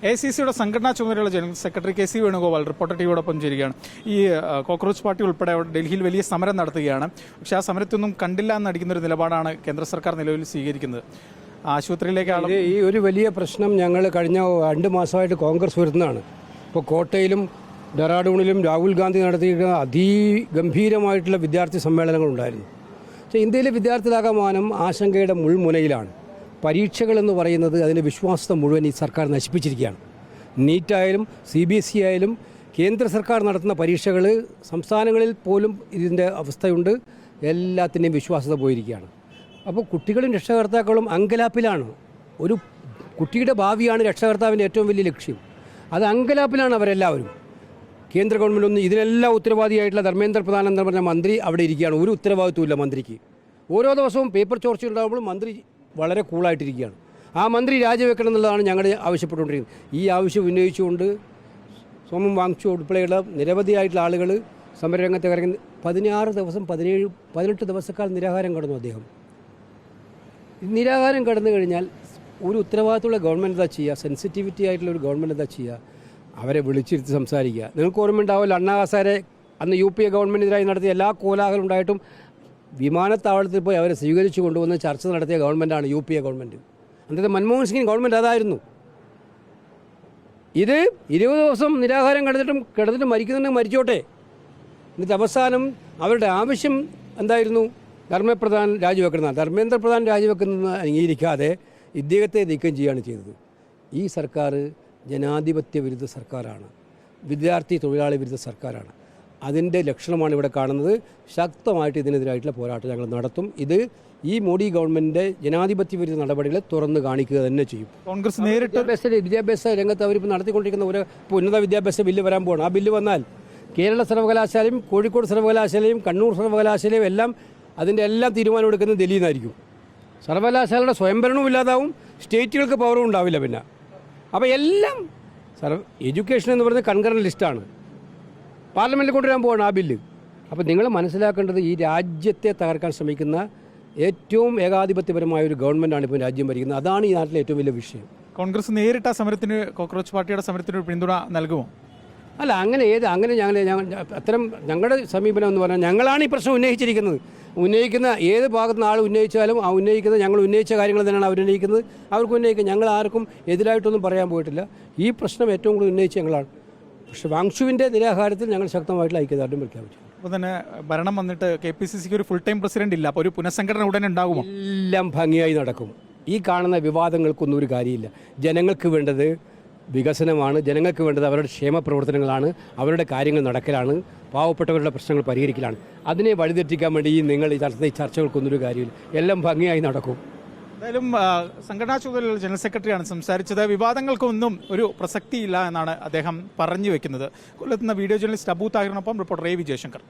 AICCയുടെ സംഘടനാ ചുമതലയുള്ള general secretary KC Venugopal reporter ടിവിയോടൊപ്പം ചേരുകയാണ്. ഈ കോക്രോച്ച് പാർട്ടി ഉൾപ്പെടെ ഡൽഹിയിൽ വലിയ സമരം നടത്തുകയാണ്. പക്ഷേ ആ സമരത്തൊന്നും കണ്ടില്ല എന്നടിക്കുന്ന ഒരു നിലപാടാണ് കേന്ദ്ര സർക്കാർ നിലവിൽ സ്വീകരിക്കുന്നത്. ആശുപത്രിയിലേക്കാണ് ഈ ഒരു വലിയ പ്രശ്നം ഞങ്ങൾ കഴിഞ്ഞ 2 മാസമായിട്ട് കോൺഗ്രസ് വരുന്നതാണ്. ഇപ്പോൾ കോട്ടയിലും ഡെറാഡൂണിലും രാഹുൽ ഗാന്ധി നടത്തിയിരിക്കുന്ന അതിഗംഭീരമായിട്ടുള്ള വിദ്യാർത്ഥി സമ്മേളനങ്ങളുണ്ടായിരുന്നു. പക്ഷേ ഇന്ത്യയിലെ വിദ്യാർത്ഥികളാകമാനം ആശങ്കയുടെ മുൾമുനയിലാണ്. പരീക്ഷകളെന്ന് പറയുന്നത് അതിൻ്റെ വിശ്വാസത്തെ മുഴുവൻ ഈ സർക്കാർ നശിപ്പിച്ചിരിക്കുകയാണ്. നീറ്റായാലും CBSE ആയാലും കേന്ദ്ര സർക്കാർ നടത്തുന്ന പരീക്ഷകൾ സംസ്ഥാനങ്ങളിൽ പോലും ഇതിൻ്റെ അവസ്ഥയുണ്ട്. എല്ലാത്തിൻ്റെയും വിശ്വാസത പോയിരിക്കുകയാണ്. അപ്പോൾ കുട്ടികളും രക്ഷകർത്താക്കളും അങ്കലാപ്പിലാണ്. ഒരു കുട്ടിയുടെ ഭാവിയാണ് രക്ഷകർത്താവിൻ്റെ ഏറ്റവും വലിയ ലക്ഷ്യം. അത് അങ്കലാപ്പിലാണ് അവരെല്ലാവരും. കേന്ദ്ര ഗവൺമെൻറ് ഒന്നും ഇതിനെല്ലാം ഉത്തരവാദിയായിട്ടുള്ള ധർമ്മേന്ദ്ര പ്രധാൻ എന്ന് പറഞ്ഞ മന്ത്രി അവിടെ ഇരിക്കുകയാണ്. ഒരു ഉത്തരവാദിത്വമില്ല മന്ത്രിക്ക്. ഓരോ ദിവസവും പേപ്പർ ചോർച്ച ഉണ്ടാകുമ്പോഴും മന്ത്രി വളരെ കൂളായിട്ടിരിക്കുകയാണ്. ആ മന്ത്രി രാജിവെക്കണം എന്നുള്ളതാണ് ഞങ്ങൾ ആവശ്യപ്പെട്ടുകൊണ്ടിരിക്കുന്നത്. ഈ ആവശ്യം ഉന്നയിച്ചുകൊണ്ട് സോമം വാങ്ചു ഉൾപ്പെടെയുള്ള നിരവധിയായിട്ടുള്ള ആളുകൾ സമരരംഗത്ത് ഇറങ്ങി 16 ദിവസം 18 ദിവസക്കാൾ നിരാഹാരം കടന്നു. അദ്ദേഹം നിരാഹാരം കടന്നു കഴിഞ്ഞാൽ ഒരു ഉത്തരവാദിത്തമുള്ള ഗവൺമെൻറ് എന്താ ചെയ്യുക? സെൻസിറ്റിവിറ്റി ആയിട്ടുള്ള ഒരു ഗവൺമെൻറ് എന്താ ചെയ്യുക? അവരെ വിളിച്ചിരുത്തി സംസാരിക്കുക. നിങ്ങൾക്ക് ഓർമ്മയുണ്ടാവില്ല, അണ്ണാ ഹസാരെ അന്ന് UPA ഗവൺമെൻറ്റിനെതിരായി നടത്തിയ എല്ലാ കോലാഹലം ഉണ്ടായിട്ടും വിമാനത്താവളത്തിൽ പോയി അവരെ സ്വീകരിച്ചു കൊണ്ടുവന്ന് ചർച്ച നടത്തിയ ഗവൺമെൻറ്റാണ് UPA ഗവൺമെൻറ്. അന്നത്തെ മൻമോഹൻ സിംഗ് ഗവൺമെൻറ് അതായിരുന്നു. ഇത് 20 ദിവസം നിരാഹാരം കിടന്നിട്ട് മരിക്കുന്നുണ്ടെങ്കിൽ മരിച്ചോട്ടെ. എന്നിട്ട് അവസാനം അവരുടെ ആവശ്യം എന്തായിരുന്നു? ധർമ്മപ്രധാൻ രാജിവെക്കണം. ധർമ്മേന്ദ്ര പ്രധാൻ രാജിവെക്കുന്നത് അംഗീകരിക്കാതെ ഇദ്ദേഹത്തെ നീക്കം ചെയ്യുകയാണ് ചെയ്തത്. ഈ സർക്കാർ ജനാധിപത്യ വിരുദ്ധ സർക്കാരാണ്, വിദ്യാർത്ഥി തൊഴിലാളി വിരുദ്ധ സർക്കാരാണ്. അതിൻ്റെ ലക്ഷണമാണ് ഇവിടെ കാണുന്നത്. ശക്തമായിട്ട് ഇതിനെതിരായിട്ടുള്ള പോരാട്ടം ഞങ്ങൾ നടത്തും. ഇത് ഈ മോഡി ഗവൺമെൻറ്റിൻ്റെ ജനാധിപത്യ വിരുദ്ധ നടപടികളെ തുറന്ന് കാണിക്കുക തന്നെ ചെയ്യും. കോൺഗ്രസ് നേരിട്ട് വിദ്യാഭ്യാസ രംഗത്ത് അവരിപ്പോൾ നടത്തിക്കൊണ്ടിരിക്കുന്ന ഒരു ഉന്നത വിദ്യാഭ്യാസ ബില്ല് വരാൻ പോകണം. ആ ബില്ല് വന്നാൽ കേരള സർവകലാശാലയും കോഴിക്കോട് സർവകലാശാലയും കണ്ണൂർ സർവകലാശാലയും എല്ലാം അതിൻ്റെ എല്ലാം തീരുമാനം എടുക്കുന്നത് ഡൽഹിയിൽ നിന്നായിരിക്കും. സർവകലാശാലയുടെ സ്വയംഭരണവും ഇല്ലാതാവും, സ്റ്റേറ്റുകൾക്ക് പവറും ഉണ്ടാവില്ല. പിന്നെ അപ്പോൾ എല്ലാം എഡ്യൂക്കേഷൻ എന്ന് പറയുന്നത് കൺകറന്റ് ലിസ്റ്റാണ്. പാർലമെൻറ്റിൽ കൊണ്ടുവരാൻ പോവാണ് ആ ബില്ല്. അപ്പോൾ നിങ്ങൾ മനസ്സിലാക്കേണ്ടത് ഈ രാജ്യത്തെ തകർക്കാൻ ശ്രമിക്കുന്ന ഏറ്റവും ഏകാധിപത്യപരമായ ഒരു ഗവൺമെൻറ്റാണ് ഇപ്പോൾ രാജ്യം ഭരിക്കുന്നത്. അതാണ് ഈ നാട്ടിലെ ഏറ്റവും വലിയ വിഷയം. കോൺഗ്രസ് നേരിട്ട സമരത്തിന്, കോക്രോച്ച് പാർട്ടിയുടെ സമരത്തിന് പിന്തുണ നൽകുമോ? അല്ല, അങ്ങനെ അത്തരം ഞങ്ങളുടെ സമീപനം എന്ന് പറഞ്ഞാൽ ഞങ്ങളാണ് ഈ പ്രശ്നം ഉന്നയിച്ചിരിക്കുന്നത്. ഉന്നയിക്കുന്ന ഏത് ഭാഗത്തുനിന്ന് ആൾ ഉന്നയിച്ചാലും ആ ഉന്നയിക്കുന്നത് ഞങ്ങൾ ഉന്നയിച്ച കാര്യങ്ങൾ തന്നെയാണ് അവരുന്നയിക്കുന്നത്. അവർക്ക് ഉന്നയിക്കുക. ഞങ്ങൾ ആർക്കും എതിരായിട്ടൊന്നും പറയാൻ പോയിട്ടില്ല. ഈ പ്രശ്നം ഏറ്റവും കൂടുതൽ ഉന്നയിച്ച് ഞങ്ങളാണ്. പക്ഷേ വാങ്ഷുവിൻ്റെ നിരാഹാരത്തിൽ ഞങ്ങൾ ശക്തമായിട്ടുള്ള ഐക്യദാർഢ്യം പ്രഖ്യാപിച്ചു. അപ്പോൾ തന്നെ ഭരണം വന്നിട്ട് KPCCക്ക് ഒരു ഫുൾ ടൈം പ്രസിഡന്റ് ഇല്ല. അപ്പോൾ ഒരു പുനഃസംഘടന ഉടനെ ഉണ്ടാകുമോ? എല്ലാം ഭംഗിയായി നടക്കും. ഈ കാണുന്ന വിവാദങ്ങൾക്കൊന്നും ഒരു കാര്യമില്ല. ജനങ്ങൾക്ക് വേണ്ടത് വികസനമാണ്. ജനങ്ങൾക്ക് വേണ്ടത് അവരുടെ ക്ഷേമ പ്രവർത്തനങ്ങളാണ്, അവരുടെ കാര്യങ്ങൾ നടക്കലാണ്, പാവപ്പെട്ടവരുടെ പ്രശ്നങ്ങൾ പരിഹരിക്കലാണ്. അതിനെ വഴിതെറ്റിക്കാൻ വേണ്ടി നിങ്ങൾ ഈ ചർച്ചകൾക്കൊന്നൊരു കാര്യമില്ല. എല്ലാം ഭംഗിയായി നടക്കും. എന്തായാലും സംഘടനാ ചുമതലയുള്ള ജനറൽ സെക്രട്ടറിയാണ് സംസാരിച്ചത്. വിവാദങ്ങൾക്കൊന്നും ഒരു പ്രസക്തിയില്ല എന്നാണ് അദ്ദേഹം പറഞ്ഞു വെക്കുന്നത്. കൊല്ലത്തുനിന്ന് വീഡിയോ ജേർണലിസ്റ്റ് അബു താഹിറിനൊപ്പം റിപ്പോർട്ടർ A. വിജയശങ്കർ.